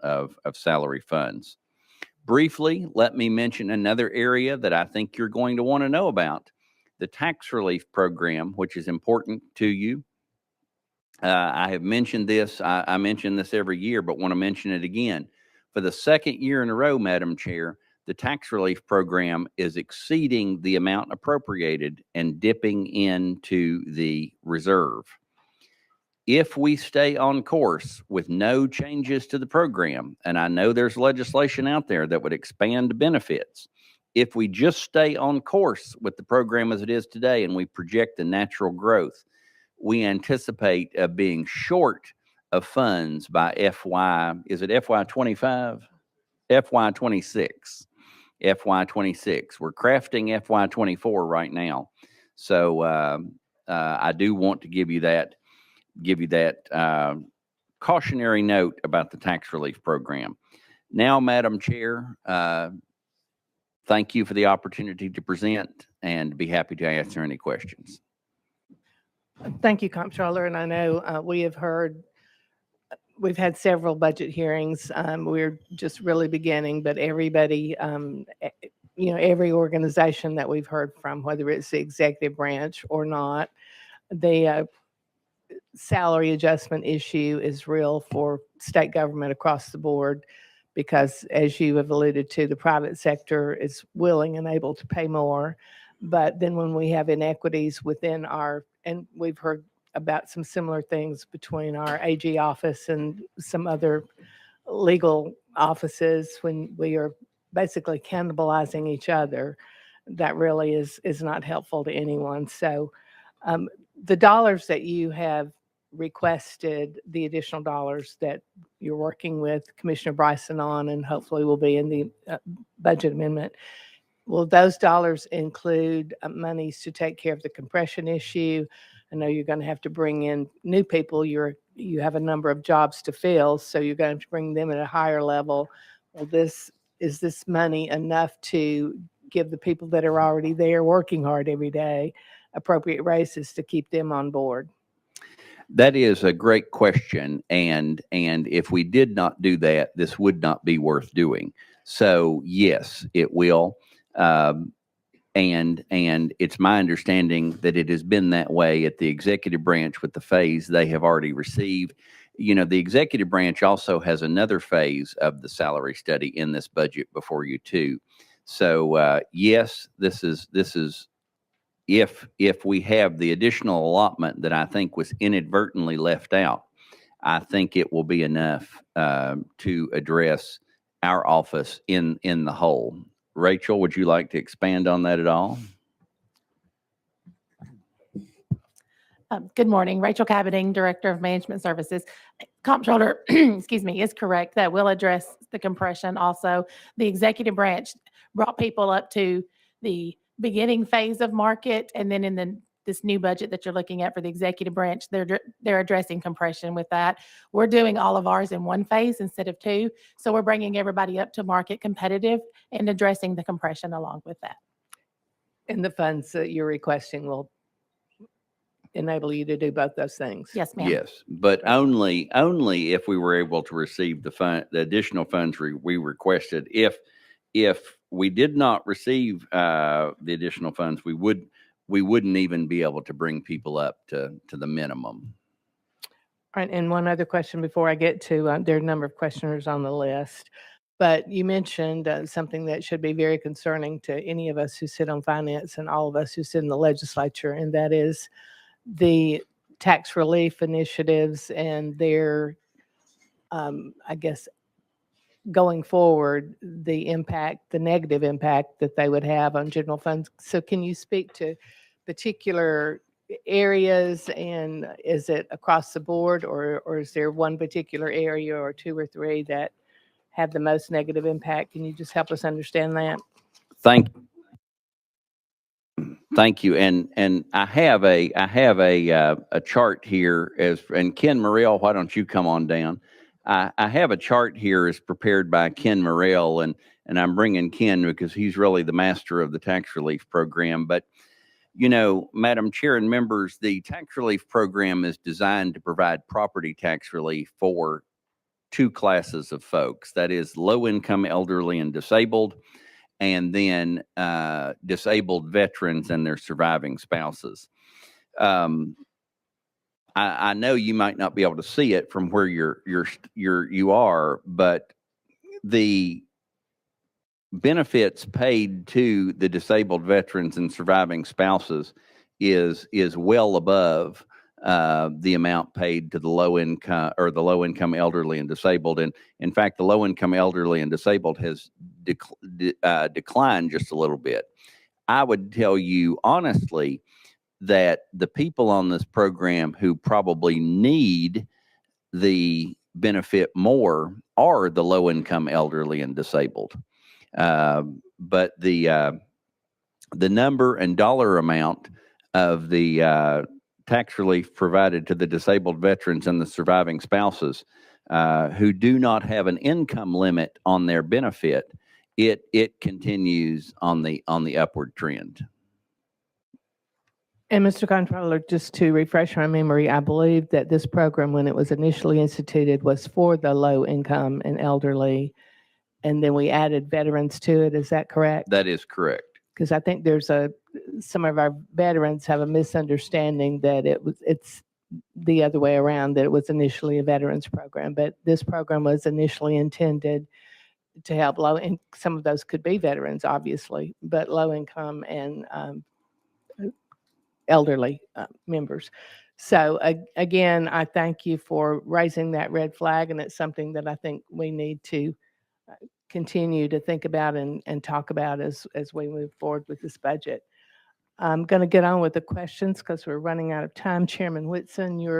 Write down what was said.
of salary funds. Briefly, let me mention another area that I think you're going to want to know about, the tax relief program, which is important to you. I have mentioned this. I mention this every year, but want to mention it again. For the second year in a row, Madam Chair, the tax relief program is exceeding the amount appropriated and dipping into the reserve. If we stay on course with no changes to the program, and I know there's legislation out there that would expand benefits, if we just stay on course with the program as it is today and we project the natural growth, we anticipate being short of funds by is it FY 25? FY 26. FY 26. We're crafting FY 24 right now. So I do want to give you that cautionary note about the tax relief program. Now, Madam Chair, thank you for the opportunity to present and be happy to answer any questions. Thank you, Comptroller. And I know we've had several budget hearings. We're just really beginning, but everybody, every organization that we've heard from, whether it's the executive branch or not, the salary adjustment issue is real for state government across the board because, as you have alluded to, the private sector is willing and able to pay more. But then when we have inequities within and we've heard about some similar things between our AG office and some other legal offices, when we are basically cannibalizing each other, that really is not helpful to anyone. So the dollars that you have requested, the additional dollars that you're working with Commissioner Bryson on and hopefully will be in the budget amendment, will those dollars include monies to take care of the compression issue? I know you're going to have to bring in new people. You have a number of jobs to fill, so you're going to have to bring them at a higher level. Is this money enough to give the people that are already there working hard every day appropriate raises to keep them on board? That is a great question, and if we did not do that, this would not be worth doing. So yes, it will. And it's my understanding that it has been that way at the executive branch with the phase they have already received. The executive branch also has another phase of the salary study in this budget before you too. So yes, this is if we have the additional allotment that I think was inadvertently left out, I think it will be enough to address our office in the whole. Rachel, would you like to expand on that at all? Good morning. Rachel Caboting, Director of Management Services. Comptroller, excuse me, is correct that we'll address the compression also. The executive branch brought people up to the beginning phase of market, and then in this new budget that you're looking at for the executive branch, they're addressing compression with that. We're doing all of ours in one phase instead of two, so we're bringing everybody up to market competitive and addressing the compression along with that. And the funds that you're requesting will enable you to do both those things? Yes, ma'am. Yes, but only if we were able to receive the additional funds we requested. If we did not receive the additional funds, we wouldn't even be able to bring people up to the minimum. All right, and one other question before I get to, there are a number of questioners on the list, but you mentioned something that should be very concerning to any of us who sit on finance and all of us who sit in the legislature, and that is the tax relief initiatives and their, I guess, going forward, the negative impact that they would have on general funds. So can you speak to particular areas, and is it across the board, or is there one particular area or two or three that have the most negative impact? Can you just help us understand that? Thank you. And I have a chart here and Ken Morrell, why don't you come on down? I have a chart here as prepared by Ken Morrell, and I'm bringing Ken because he's really the master of the tax relief program. But, Madam Chair and members, the tax relief program is designed to provide property tax relief for two classes of folks. That is low-income elderly and disabled, and then disabled veterans and their surviving spouses. I know you might not be able to see it from where you are, but the benefits paid to the disabled veterans and surviving spouses is well above the amount paid to the low income elderly and disabled. And in fact, the low income elderly and disabled has declined just a little bit. I would tell you honestly that the people on this program who probably need the benefit more are the low income elderly and disabled. But the number and dollar amount of the tax relief provided to the disabled veterans and the surviving spouses who do not have an income limit on their benefit, it continues on the upward trend. And Mr. Controller, just to refresh my memory, I believe that this program, when it was initially instituted, was for the low income and elderly, and then we added veterans to it. Is that correct? That is correct. Because I think some of our veterans have a misunderstanding that it's the other way around, that it was initially a veterans program, but this program was initially intended to help and some of those could be veterans, obviously, but low income and elderly members. So again, I thank you for raising that red flag, and it's something that I think we need to continue to think about and talk about as we move forward with this budget. I'm going to get on with the questions because we're running out of time. Chairman Whitson, you're